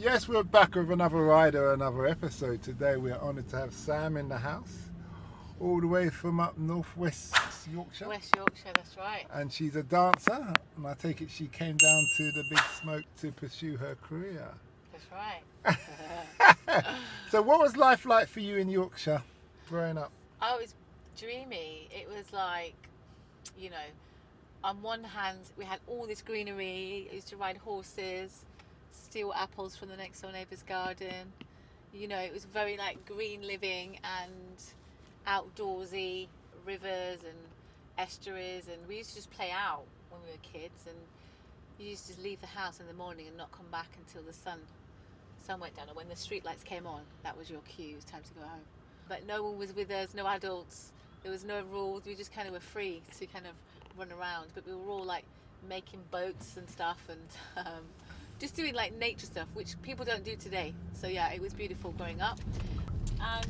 Yes, we're back with another rider, another episode. Today we're honoured to have Sam in the house, all the way from up northwest Yorkshire. West Yorkshire, that's right. And she's a dancer, and I take it she came down to the Big Smoke to pursue her career. That's right. So what was life like for you in Yorkshire growing up? Oh, it was dreamy. It was like, you know, on one hand, we had all this greenery. I used to ride horses, steal apples from the next door neighbour's garden. You know, it was very like green living and outdoorsy, rivers and estuaries, and we used to just play out when we were kids, and you used to leave the house in the morning and not come back until the sun went down, and when the street lights came on, that was your cue, it was time to go home. But no one was with us, no adults, there was no rules, we just kind of were free to kind of run around, but we were all like making boats and stuff, and just doing like nature stuff, which people don't do today. So yeah, it was beautiful growing up, and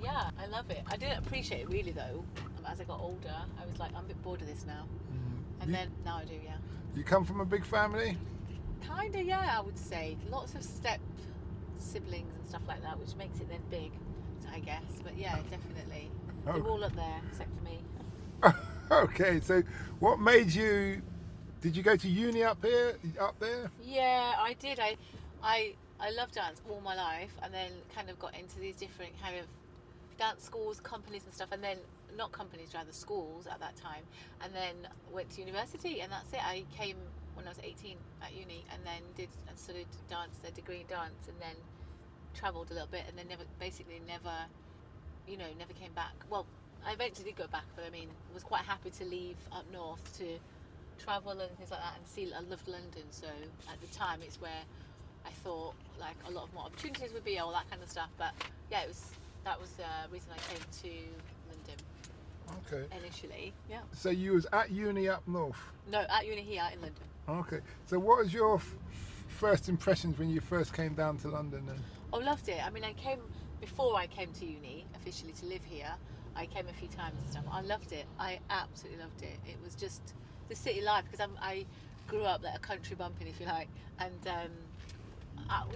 yeah, I love it. I didn't appreciate it really though. As I got older, I was like, I'm a bit bored of this now. And then now I do, yeah. You come from a big family? Kinda, yeah, I would say. Lots of step siblings and stuff like that, which makes it then big, I guess. But yeah, definitely. They're all up there, except for me. Okay, so what made you... Did you go to uni up there? Yeah, I did. I loved dance all my life, and then kind of got into these different kind of dance schools, companies and stuff, and then not companies, rather schools at that time, and then went to university, and that's it. I came when I was 18 at uni, and then studied dance, a degree in dance, and then travelled a little bit, and then never came back. Well, I eventually did go back, but I mean, was quite happy to leave up north to travel and things like that, and see. I loved London, so at the time it's where I thought like a lot of more opportunities would be, all that kind of stuff. But yeah, that was the reason I came to London. Okay. Initially, yeah. So you was at uni up north? No, at uni here in London. Okay. So what was your first impressions when you first came down to London then? Oh, loved it. I mean, before I came to uni officially to live here, I came a few times and stuff. I loved it. I absolutely loved it. It was just the city life, because I grew up like a country bumpkin, if you like, and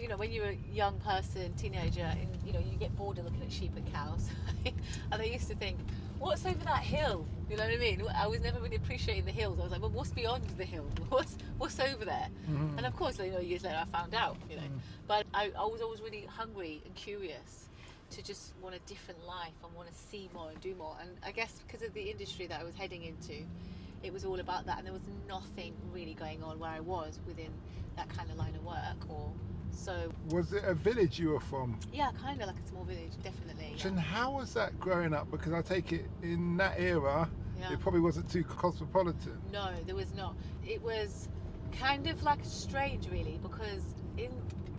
you know, when you're a young person, teenager, and you know, you get bored of looking at sheep and cows, and I used to think, what's over that hill? You know what I mean? I was never really appreciating the hills. I was like, well, what's beyond the hill? What's over there? Mm-hmm. And of course, you know, years later, I found out. You know, but I was always really hungry and curious to just want a different life and want to see more and do more. And I guess because of the industry that I was heading into, it was all about that, and there was nothing really going on where I was within that kind of line of work. So was it a village you were from? Yeah, kind of like a small village, definitely. And how was that growing up? Because I take it in that era, it probably wasn't too cosmopolitan. No, there was not. It was kind of like strange, really, because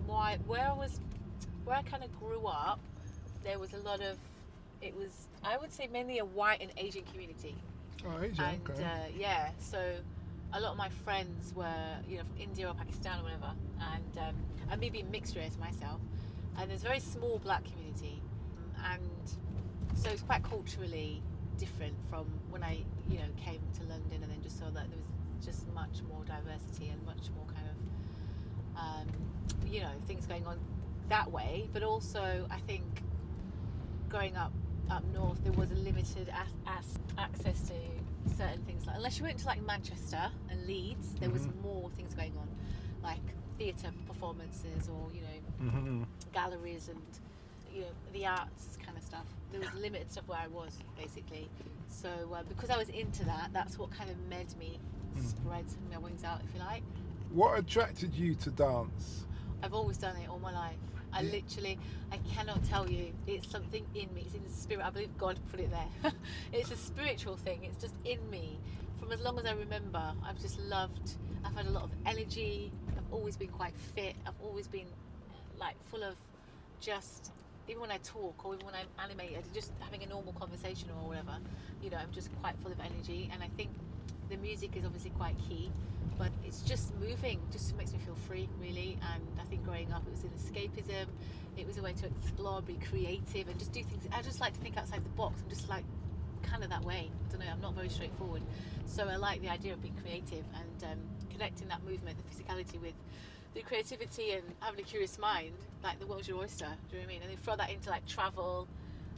where I kind of grew up, there was a lot of, it was, I would say, mainly a white and Asian community. Oh, Asian, and, okay. yeah, so a lot of my friends were, you know, from India or Pakistan or whatever, and me being mixed race myself, and there's a very small black community, and so it's quite culturally different from when I, you know, came to London, and then just saw that there was just much more diversity and much more kind of, you know, things going on that way. But also, I think growing up north, there was a limited access to certain things, like unless you went to like Manchester and Leeds, there was more things going on, like theatre performances, or you know, galleries, and you know, the arts kind of stuff. There was limited stuff where I was, basically. So because I was into that, that's what kind of made me spread my wings out, if you like. What attracted you to dance? I've always done it all my life. I cannot tell you, it's something in me, it's in the spirit. I believe God put it there. It's a spiritual thing, it's just in me. From as long as I remember, I've just loved, I've had a lot of energy, I've always been quite fit, I've always been like full of just, even when I talk or even when I'm animated, just having a normal conversation or whatever, you know, I'm just quite full of energy. And I think the music is obviously quite key, but it's just moving, just makes me feel free, really. And I think growing up, it was an escapism, it was a way to explore, be creative, and just do things. I just like to think outside the box. I'm just like kind of that way, I don't know, I'm not very straightforward, so I like the idea of being creative and connecting that movement, the physicality, with the creativity and having a curious mind, like the world's your oyster. Do you know what I mean? And then throw that into like travel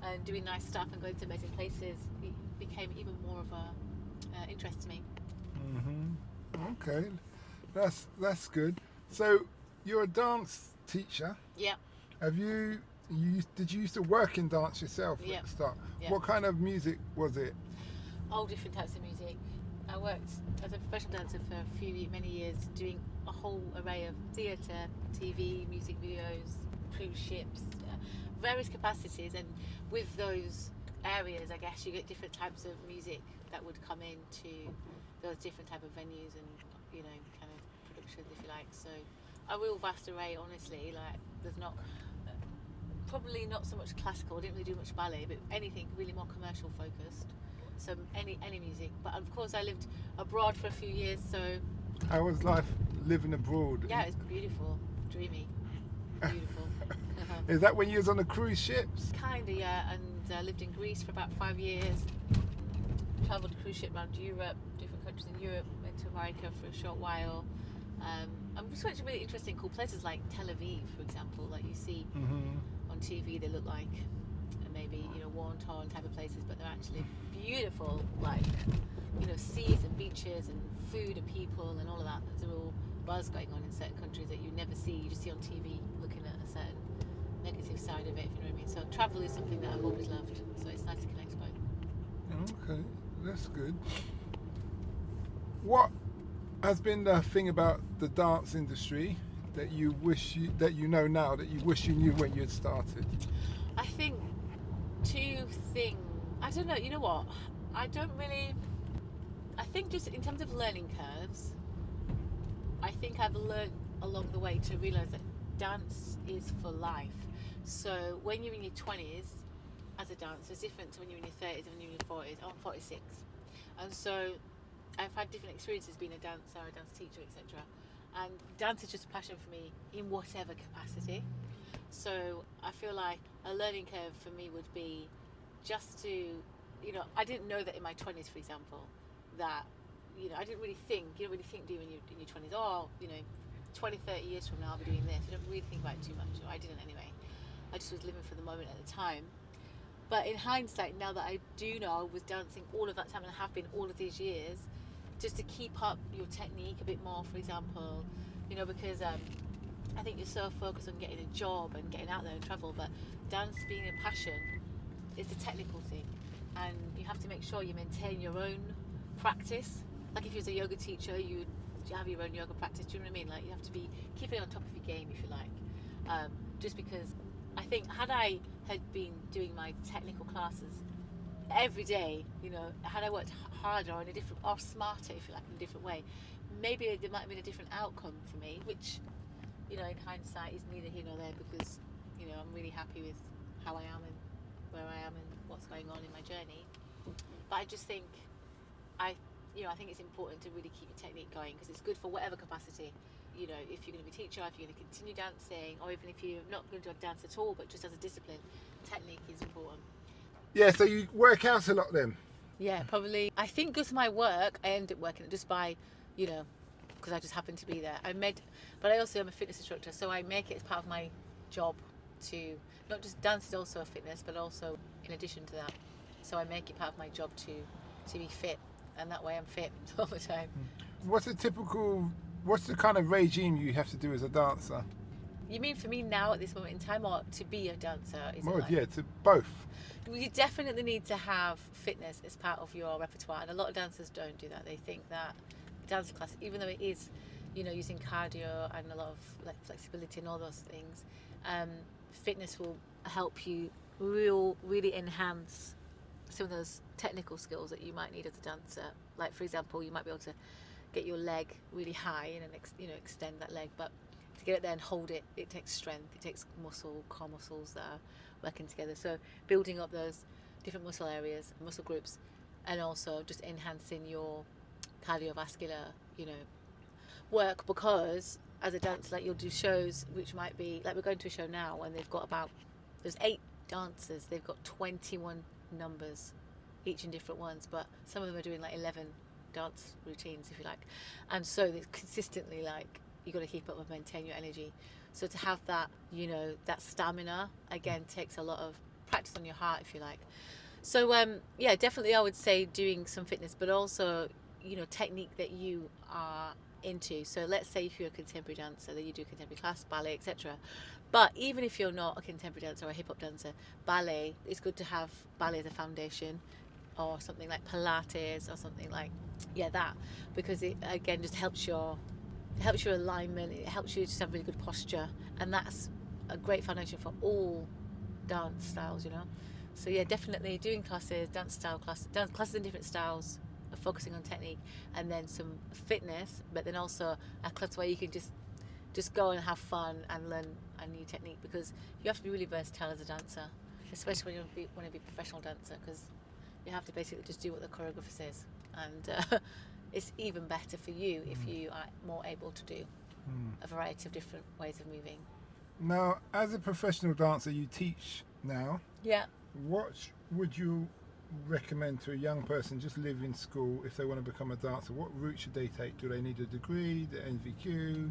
and doing nice stuff and going to amazing places. It became even more of a interest to me. Okay, that's good. So you're a dance teacher. Yeah. Did you used to work in dance yourself Yeah. at the start? Yeah. What kind of music was it? All different types of music. I worked as a professional dancer for many years, doing a whole array of theatre, TV, music videos, cruise ships, various capacities. And with those areas, I guess you get different types of music that would come into those different type of venues and, you know, kind of productions, if you like. So a real vast array, honestly. Like, there's not probably not so much classical. I didn't really do much ballet, but anything really more commercial focused. So any music. But of course, I lived abroad for a few years. So How was life living abroad? yeah, it's beautiful, dreamy, beautiful. Is that when you was on the cruise ships? Kinda, yeah. And lived in Greece for about 5 years. Travelled a cruise ship around Europe, different countries in Europe. Went to America for a short while. And we went to really interesting, cool places like Tel Aviv, for example. Like you see on TV, they look like maybe, you know, war-torn type of places, but they're actually beautiful. Like, you know, seas and beaches and food and people and all of that. There's a real buzz going on in certain countries that you never see. You just see on TV, looking at a certain negative side of it, if you know what I mean. So travel is something that I've always loved. So it's nice to connect to both. Okay, that's good. What has been the thing about the dance industry that you wish that you know now that you wish you knew when you had started? I think two things. I don't know. You know what? I think just in terms of learning curves, I think I've learned along the way to realise that dance is for life. So when you're in your 20s as a dancer, it's different to when you're in your 30s and when you're in your 40s. I'm 46. And so I've had different experiences being a dancer, a dance teacher, etc. And dance is just a passion for me in whatever capacity. So I feel like a learning curve for me would be just to, you know, I didn't know that in my 20s, for example, that, you know, I didn't really think, you don't really think, do you, in your 20s, oh, you know, 20, 30 years from now I'll be doing this. You don't really think about it too much, or I didn't anyway. I just was living for the moment at the time. But in hindsight, now that I do know I was dancing all of that time and I have been all of these years, just to keep up your technique a bit more, for example, you know, because I think you're so focused on getting a job and getting out there and travel, but dance being a passion is the technical thing, and you have to make sure you maintain your own practice. Like if you was a yoga teacher, you would have your own yoga practice. Do you know what I mean? Like you have to be keeping on top of your game, if you like. Just because I think had I had been doing my technical classes every day, you know, had I worked harder or in a different, or smarter, if you like, in a different way, maybe there might have been a different outcome for me, which, you know, in hindsight is neither here nor there, because, you know, I'm really happy with how I am and where I am and what's going on in my journey. But I just think I think it's important to really keep your technique going, because it's good for whatever capacity. You know, if you're going to be a teacher, if you're going to continue dancing, or even if you're not going to dance at all, but just as a discipline, technique is important. Yeah, so you work out a lot then? Yeah, probably. I think because of my work, I ended up working it just by, you know, because I just happened to be there. But I also am a fitness instructor, so I make it as part of my job to, not just dance is also a fitness, but also in addition to that. So I make it part of my job to be fit, and that way I'm fit all the time. What's the kind of regime you have to do as a dancer? You mean for me now at this moment in time, or to be a dancer? Yeah, to both. You definitely need to have fitness as part of your repertoire, and a lot of dancers don't do that. They think that dance class, even though it is, you know, using cardio and a lot of like flexibility and all those things, fitness will help you really enhance some of those technical skills that you might need as a dancer. Like for example, you might be able to get your leg really high and extend that leg, but to get it there and hold it, it takes strength, it takes core muscles that are working together. So building up those different muscle areas, muscle groups, and also just enhancing your cardiovascular, you know, work, because as a dancer, like you'll do shows which might be, like we're going to a show now and there's 8 dancers, they've got 21 numbers, each in different ones, but some of them are doing like 11 dance routines, if you like, and so it's consistently like, you got to keep up and maintain your energy. So to have that, you know, that stamina again takes a lot of practice on your heart, if you like. So yeah, definitely I would say doing some fitness, but also, you know, technique that you are into. So let's say if you're a contemporary dancer, that you do contemporary class, ballet, etc. But even if you're not a contemporary dancer or a hip hop dancer, ballet, it's good to have ballet as a foundation, or something like Pilates or something like, yeah, that, because it again just helps your alignment, it helps you to have really good posture, and that's a great foundation for all dance styles, you know. So yeah, definitely doing classes, dance classes in different styles, focusing on technique, and then some fitness, but then also a class where you can just go and have fun and learn a new technique, because you have to be really versatile as a dancer, especially when you want to be a professional dancer, because you have to basically just do what the choreographer says, and it's even better for you if you are more able to do a variety of different ways of moving. Now, as a professional dancer, you teach now. Yeah. What would you recommend to a young person just leaving school if they want to become a dancer? What route should they take? Do they need a degree, the NVQ?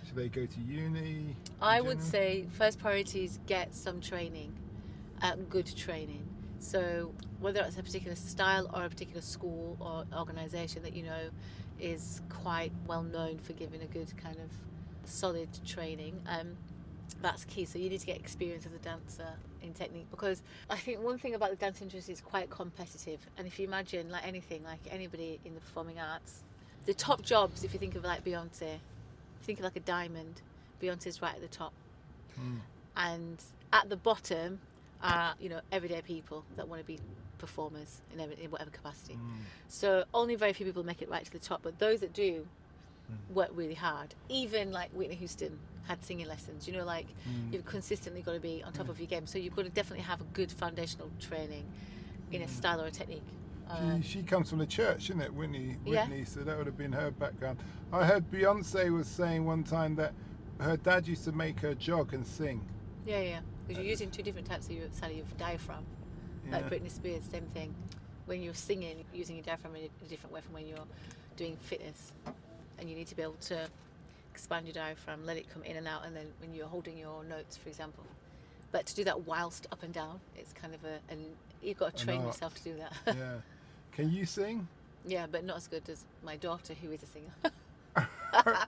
Should they go to uni? I would say first priority is get some training, good training. So whether it's a particular style or a particular school or organisation that you know is quite well known for giving a good kind of solid training, that's key. So you need to get experience as a dancer in technique, because I think one thing about the dance industry is quite competitive, and if you imagine, like anything, like anybody in the performing arts, the top jobs, if you think of like Beyonce, think of like a diamond, Beyonce's right at the top, and at the bottom are, you know, everyday people that want to be performers in whatever capacity. So only very few people make it right to the top, but those that do work really hard. Even like Whitney Houston had singing lessons, you know, like you've consistently got to be on top of your game, so you've got to definitely have a good foundational training in a style or a technique. She comes from the church, isn't it, Whitney? Yeah. So that would have been her background. I heard Beyonce was saying one time that her dad used to make her jog and sing. Yeah, because you're using two different types of your diaphragm. Like Britney Spears, same thing. When you're singing, using your diaphragm in a different way from when you're doing fitness, and you need to be able to expand your diaphragm, let it come in and out, and then when you're holding your notes, for example. But to do that whilst up and down, it's kind of you've got to train yourself to do that. Yeah. Can you sing? Yeah, but not as good as my daughter, who is a singer.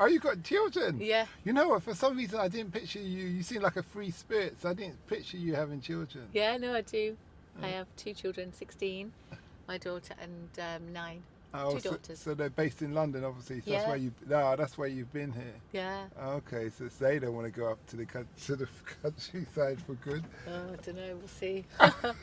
Oh, you got children? Yeah. You know what? For some reason, I didn't picture you. You seem like a free spirit, so I didn't picture you having children. Yeah, no, I do. I have 2 children, 16, my daughter, and 9. Oh, 2 daughters. So they're based in London, obviously. So Yeah. that's why you've been here. Yeah. Okay, so they don't want to go up to the countryside for good. Oh, I don't know. We'll see. Well,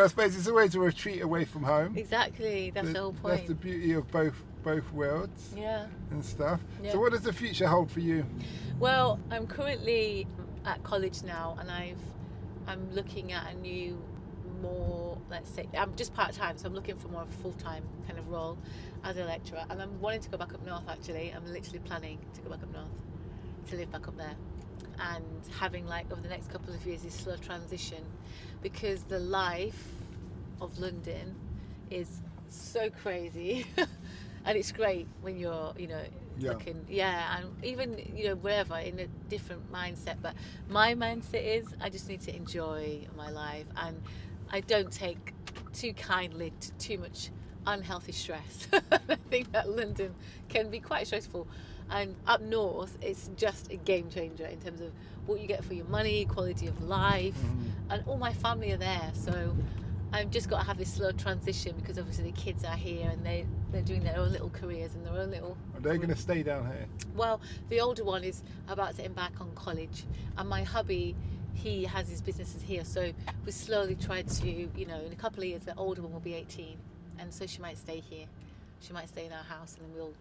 I suppose it's always a retreat away from home. Exactly. That's the whole point. That's the beauty of both worlds. Yeah. And stuff. Yeah. So what does the future hold for you? Well, I'm currently at college now, and I'm looking at a new, more, let's say, I'm just part-time, so I'm looking for more of a full-time kind of role as a lecturer, and I'm wanting to go back up north. Actually, I'm literally planning to go back up north, to live back up there, and having, like, over the next couple of years, this slow transition, because the life of London is so crazy. And it's great when you're, you know, looking, and even, you know, wherever, in a different mindset. But my mindset is I just need to enjoy my life, and I don't take too kindly to too much unhealthy stress. I think that London can be quite stressful, and up north it's just a game changer in terms of what you get for your money, quality of life, and all my family are there. So I've just got to have this slow transition, because obviously the kids are here and they're doing their own little careers and their own little... Are they going to stay down here? Well, the older one is about to embark on college, and my hubby, he has his businesses here, so we slowly try to, you know, in a couple of years the older one will be 18, and so she might stay here. She might stay in our house, and then we'll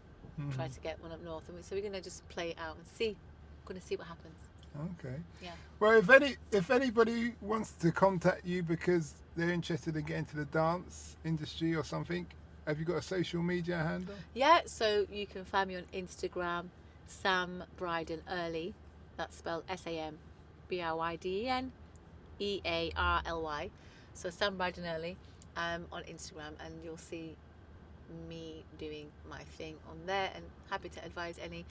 try to get one up north. And so we're going to just play it out and see. We're going to see what happens. Okay. Yeah. Well, if anybody wants to contact you because they're interested in getting into the dance industry or something, have you got a social media handle? Yeah, so you can find me on Instagram, sambrydenearly. That's spelled SAMBRYDENEARLY. So sambrydenearly on Instagram, and you'll see me doing my thing on there, and happy to advise any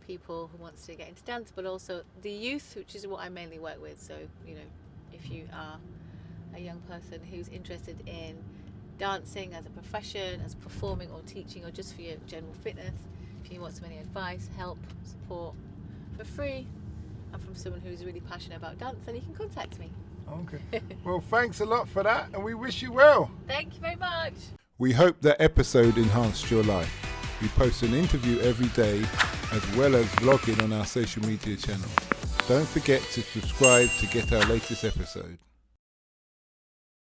people who wants to get into dance, but also the youth, which is what I mainly work with. So, you know, if you are a young person who's interested in dancing as a profession, as performing or teaching, or just for your general fitness, if you want some any advice, help, support for free, and from someone who's really passionate about dance, then you can contact me. Okay. Well, thanks a lot for that, and we wish you well. Thank you very much. We hope that episode enhanced your life. We post an interview every day, as well as vlogging on our social media channels. Don't forget to subscribe to get our latest episode.